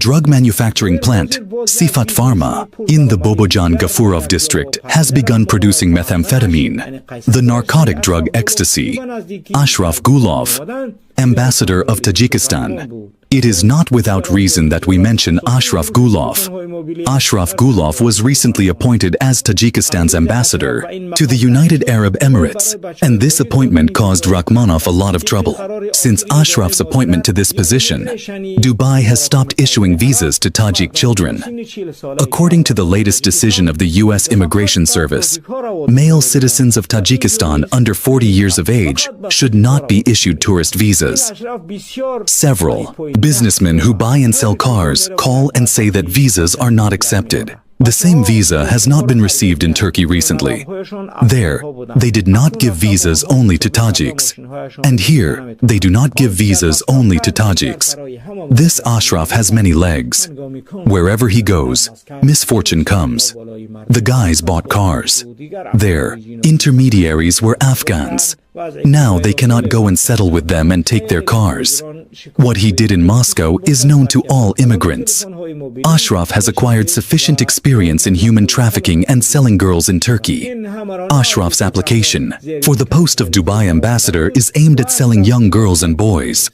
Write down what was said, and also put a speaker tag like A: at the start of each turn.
A: drug manufacturing plant, Sifat Pharma, in the Bobojan Gafurov district has begun producing methamphetamine, the narcotic drug ecstasy. Ashrov Gulov, ambassador of Tajikistan. It is not without reason that we mention Ashraf Gulov. Ashraf Gulov was recently appointed as Tajikistan's ambassador to the United Arab Emirates, and this appointment caused Rakmanoff a lot of trouble. Since Ashraf's appointment to this position, Dubai has stopped issuing visas to Tajik children. According to the latest decision of the U.S. Immigration Service, male citizens of Tajikistan under 40 years of age should not be issued tourist visas. Several businessmen who buy and sell cars call and say that visas are not accepted. The same visa has not been received in Turkey recently. There, they did not give visas only to Tajiks. And here, they do not give visas only to Tajiks. This Ashraf has many legs. Wherever he goes, misfortune comes. The guys bought cars. There, intermediaries were Afghans. Now they cannot go and settle with them and take their cars. What he did in Moscow is known to all immigrants. Ashraf has acquired sufficient experience in human trafficking and selling girls in Turkey. Ashraf's application for the post of Dubai ambassador is aimed at selling young girls and boys.